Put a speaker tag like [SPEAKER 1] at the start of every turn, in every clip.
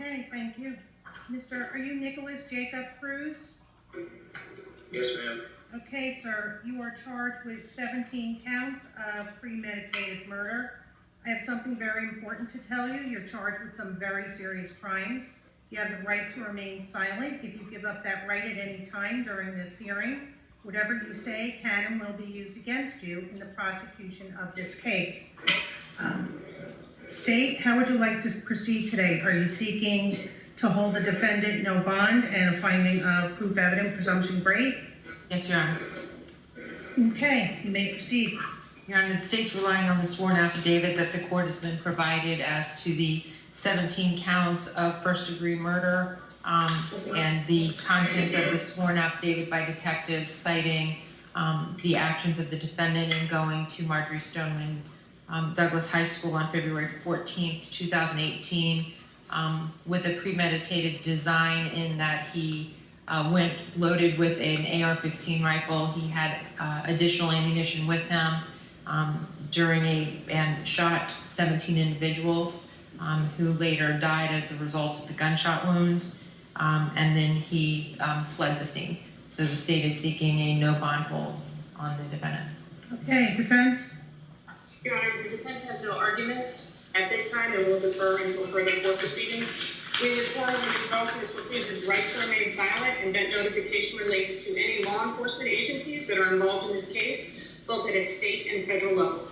[SPEAKER 1] Okay, thank you. Are you Nikolas Jacob Cruz?
[SPEAKER 2] Yes, ma'am.
[SPEAKER 1] Okay, sir, you are charged with 17 counts of premeditated murder. I have something very important to tell you. You're charged with some very serious crimes. You have the right to remain silent. If you give up that right at any time during this hearing, whatever you say can and will be used against you in the prosecution of this case. State, how would you like to proceed today? Are you seeking to hold the defendant no bond and a finding of proof evident, presumption great?
[SPEAKER 3] Yes, Your Honor.
[SPEAKER 1] Okay, you may proceed.
[SPEAKER 3] Your Honor, the state's relying on the sworn affidavit that the court has been provided as to the 17 counts of first-degree murder and the contents of the sworn affidavit by detectives citing the actions of the defendant in going to Marjorie Stoneman Douglas High School on February 14th, 2018 with a premeditated design in that he went loaded with an AR-15 rifle. He had additional ammunition with him and shot 17 individuals who later died as a result of the gunshot wounds, and then he fled the scene. So the state is seeking a no bond hold on the defendant.
[SPEAKER 1] Okay, defense?
[SPEAKER 4] Your Honor, the defense has no arguments at this time and will defer until further court proceedings. We require and revoke Mr. Cruz's right to remain silent, and that notification relates to any law enforcement agencies that are involved in this case, both at a state and federal level.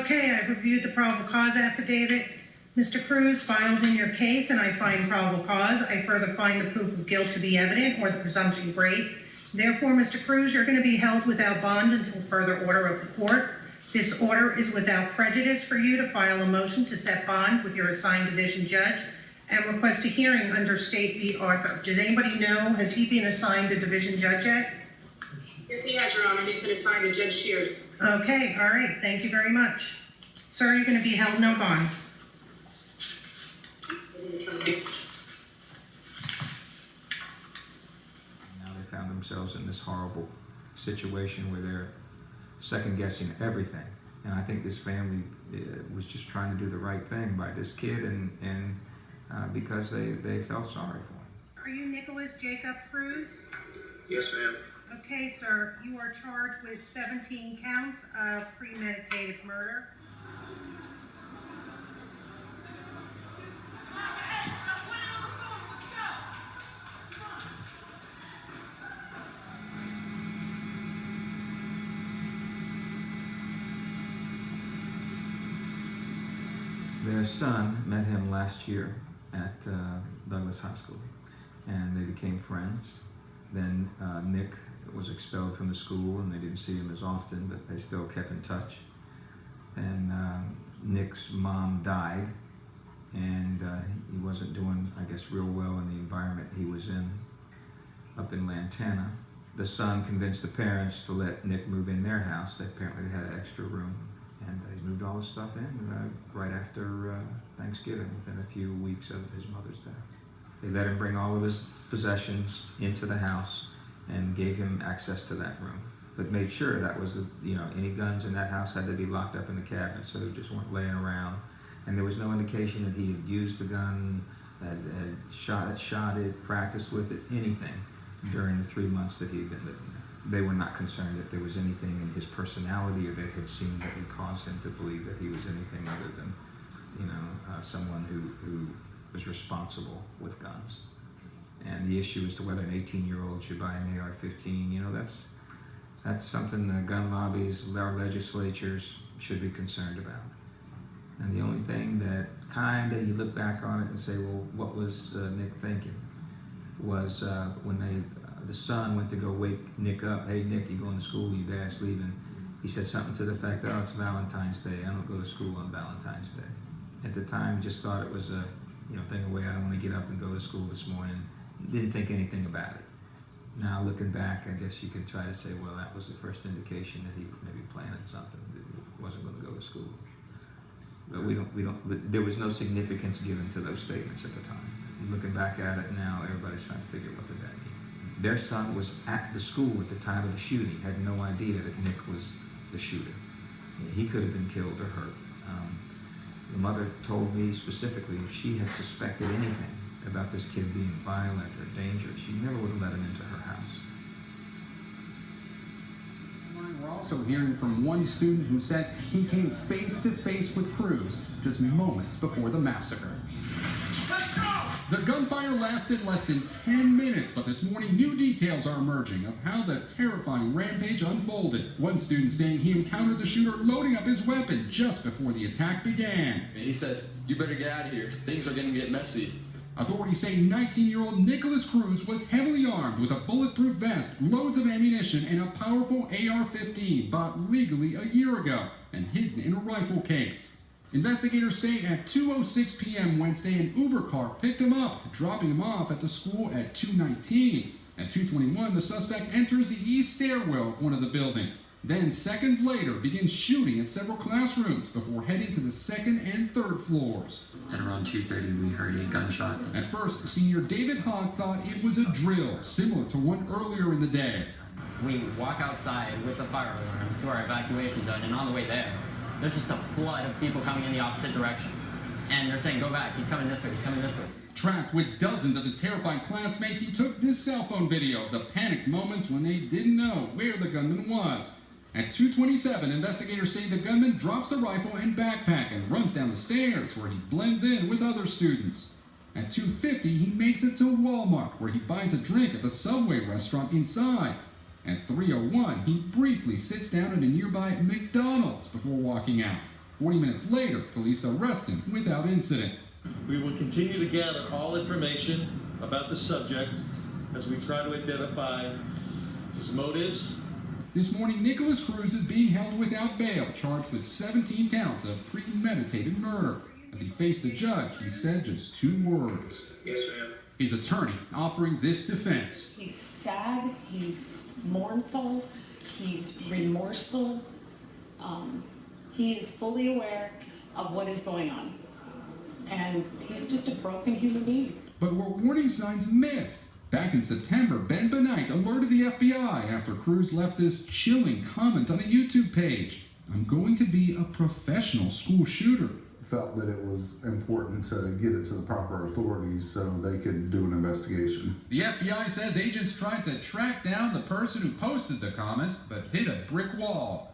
[SPEAKER 1] Okay, I've reviewed the probable cause affidavit. Mr. Cruz filed in your case, and I find probable cause. I further find the proof of guilt to be evident or the presumption great. Therefore, Mr. Cruz, you're going to be held without bond until further order of the court. This order is without prejudice for you to file a motion to set bond with your assigned division judge and request a hearing under State v. Arthur. Does anybody know, has he been assigned a division judge yet?
[SPEAKER 4] Yes, he has, Your Honor. He's been assigned to Judge Shears.
[SPEAKER 1] Okay, all right. Thank you very much. Sir, you're going to be held no bond.
[SPEAKER 5] Now they found themselves in this horrible situation where they're second-guessing everything. And I think this family was just trying to do the right thing by this kid and because they felt sorry for him.
[SPEAKER 1] Are you Nikolas Jacob Cruz?
[SPEAKER 2] Yes, ma'am.
[SPEAKER 1] Okay, sir, you are charged with 17 counts of premeditated murder.
[SPEAKER 5] Their son met him last year at Douglas High School, and they became friends. Then Nick was expelled from the school, and they didn't see him as often, but they still kept in touch. And Nick's mom died, and he wasn't doing, I guess, real well in the environment he was in up in Lantana. The son convinced the parents to let Nick move in their house. Apparently they had an extra room, and they moved all his stuff in right after Thanksgiving, within a few weeks of his mother's death. They let him bring all of his possessions into the house and gave him access to that room, but made sure that was, any guns in that house had to be locked up in the cabinet so they just weren't laying around. And there was no indication that he had used the gun, that had shot it, practiced with it, anything during the 3 months that he had been living there. They were not concerned that there was anything in his personality or they had seen that would cause him to believe that he was anything other than, someone who was responsible with guns. And the issue as to whether an 18-year-old should buy an AR-15, that's something the gun lobbies, our legislatures should be concerned about. And the only thing that you look back on it and say, well, what was Nick thinking? Was when the son went to go wake Nick up. Hey, Nick, you going to school? Your dad's leaving. He said something to the effect, oh, it's Valentine's Day. I don't go to school on Valentine's Day. At the time, just thought it was a thing away. I don't want to get up and go to school this morning. Didn't think anything about it. Now, looking back, I guess you could try to say, well, that was the first indication that he was maybe planning something, that he wasn't going to go to school. But there was no significance given to those statements at the time. Looking back at it now, everybody's trying to figure what did that mean. Their son was at the school at the time of the shooting, had no idea that Nick was the shooter. He could have been killed or hurt. The mother told me specifically if she had suspected anything, about this kid being violent or dangerous, she never would have let him into her house.
[SPEAKER 6] We're also hearing from one student who says he came face to face with Cruz just moments before the massacre.
[SPEAKER 7] Let's go!
[SPEAKER 6] The gunfire lasted less than 10 minutes, but this morning new details are emerging of how the terrifying rampage unfolded. One student saying he encountered the shooter loading up his weapon just before the attack began.
[SPEAKER 8] He said, "You better get out of here. Things are going to get messy."
[SPEAKER 6] Authorities say 19-year-old Nikolas Cruz was heavily armed with a bulletproof vest, loads of ammunition, and a powerful AR-15 bought legally a year ago and hidden in a rifle case. Investigators say at 2:06 p.m. Wednesday, an Uber car picked him up, dropping him off at the school at 2:19. At 2:21, the suspect enters the east stairwell of one of the buildings. Then, seconds later, begins shooting at several classrooms before heading to the second and third floors.
[SPEAKER 9] At around 2:30, we heard a gunshot.
[SPEAKER 6] At first, senior David Hogg thought it was a drill, similar to one earlier in the day.
[SPEAKER 10] We walk outside with the fire alarm to our evacuation zone, and on the way there, there's just a flood of people coming in the opposite direction. And they're saying, "Go back, he's coming this way, he's coming this way."
[SPEAKER 6] Trapped with dozens of his terrified classmates, he took this cell phone video of the panicked moments when they didn't know where the gunman was. At 2:27, investigators say the gunman drops the rifle and backpack and runs down the stairs, where he blends in with other students. At 2:50, he makes it to Walmart, where he buys a drink at the Subway restaurant inside. At 3:01, he briefly sits down at a nearby McDonald's before walking out. 40 minutes later, police arrest him without incident.
[SPEAKER 11] We will continue to gather all information about the subject as we try to identify his motives.
[SPEAKER 6] This morning, Nikolas Cruz is being held without bail, charged with 17 counts of premeditated murder. As he faced the judge, he said just 2 words.
[SPEAKER 2] Yes, ma'am.
[SPEAKER 6] His attorney offering this defense.
[SPEAKER 12] He's sad, he's mournful, he's remorseful. He is fully aware of what is going on. And he's just a broken human being.
[SPEAKER 6] But were warning signs missed? Back in September, Ben Benight alerted the FBI after Cruz left this chilling comment on a YouTube page. "I'm going to be a professional school shooter."
[SPEAKER 13] Felt that it was important to get it to the proper authorities so they could do an investigation.
[SPEAKER 6] The FBI says agents tried to track down the person who posted the comment, but hit a brick wall.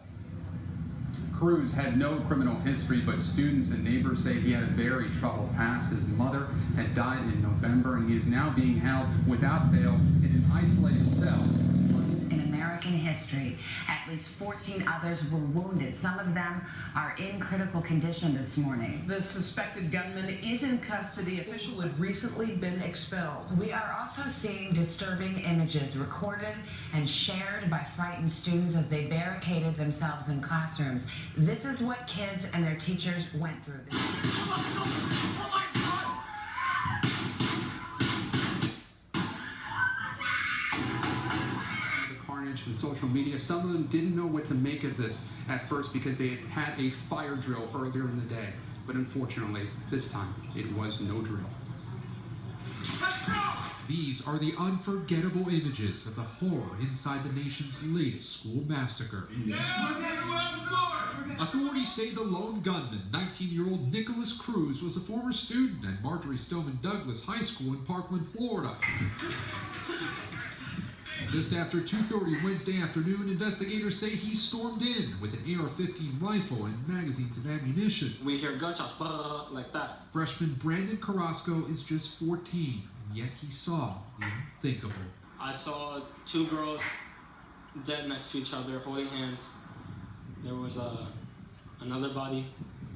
[SPEAKER 6] Cruz had no criminal history, but students and neighbors say he had a very troubled past. His mother had died in November, and he is now being held without bail in an isolated cell.
[SPEAKER 14] In American history, at least 14 others were wounded. Some of them are in critical condition this morning.
[SPEAKER 15] The suspected gunman is in custody. Officials have recently been expelled.
[SPEAKER 14] We are also seeing disturbing images recorded and shared by frightened students as they barricaded themselves in classrooms. This is what kids and their teachers went through.
[SPEAKER 7] Oh my God!
[SPEAKER 6] And social media, some of them didn't know what to make of this at first because they had a fire drill earlier in the day. But unfortunately, this time, it was no drill.
[SPEAKER 7] Let's go!
[SPEAKER 16] These are the unforgettable images of the horror inside the nation's latest school massacre. Authorities say the lone gunman, 19-year-old Nikolas Cruz, was a former student at Marjorie Stoneman Douglas High School in Parkland, Florida. Just after 2:30 Wednesday afternoon, investigators say he stormed in with an AR-15 rifle and magazines of ammunition.
[SPEAKER 8] We hear gunshots, like that.
[SPEAKER 16] Freshman Brandon Carrasco is just 14, and yet he saw the unthinkable.
[SPEAKER 8] I saw 2 girls dead next to each other, holding hands. There was another body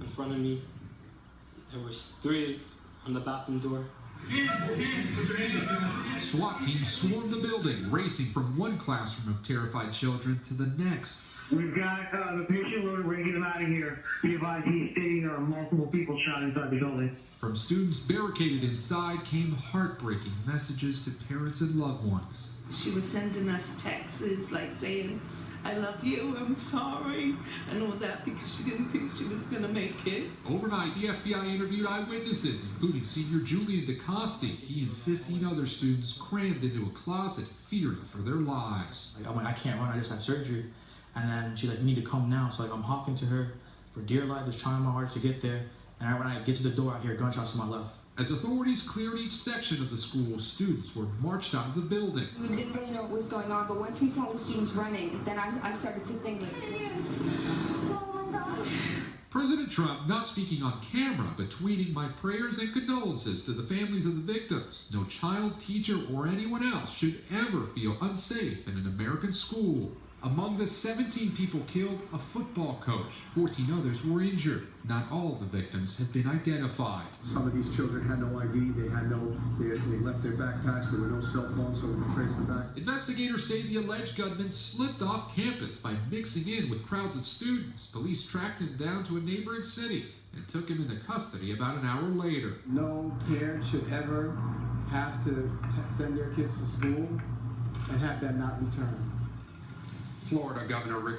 [SPEAKER 8] in front of me. There was 3 on the bathroom door.
[SPEAKER 16] SWAT teams swarmed the building, racing from one classroom of terrified children to the next.
[SPEAKER 17] We've got the patient loaded, ready to get him out of here. Be advised, he's stating there are multiple people shot inside the building.
[SPEAKER 16] From students barricaded inside came heartbreaking messages to parents and loved ones.
[SPEAKER 18] She was sending us texts like saying, "I love you, I'm sorry," and all that because she didn't think she was going to make it.
[SPEAKER 16] Overnight, the FBI interviewed eyewitnesses, including senior Julian DeCoste. He and 15 other students crammed into a closet, fearing for their lives.
[SPEAKER 19] I'm like, I can't run, I just had surgery. And then she's like, you need to come now. So like, I'm hopping to her for dear life, just trying my hardest to get there. And when I get to the door, I hear gunshots to my left.
[SPEAKER 16] As authorities cleared each section of the school, students were marched out of the building.
[SPEAKER 20] We didn't really know what was going on, but once we saw the students running, then I started to think, oh my God.
[SPEAKER 16] President Trump not speaking on camera, but tweeting, "My prayers and condolences to the families of the victims. No child, teacher, or anyone else should ever feel unsafe in an American school." Among the 17 people killed, a football coach. 14 others were injured. Not all the victims have been identified.
[SPEAKER 21] Some of these children had no ID. They left their backpacks. There were no cell phones, so we could trace them back.
[SPEAKER 16] Investigators say the alleged gunman slipped off campus by mixing in with crowds of students. Police tracked him down to a neighboring city and took him into custody about an hour later.
[SPEAKER 22] No parent should ever have to send their kids to school and have that not returned.
[SPEAKER 6] Florida Governor Rick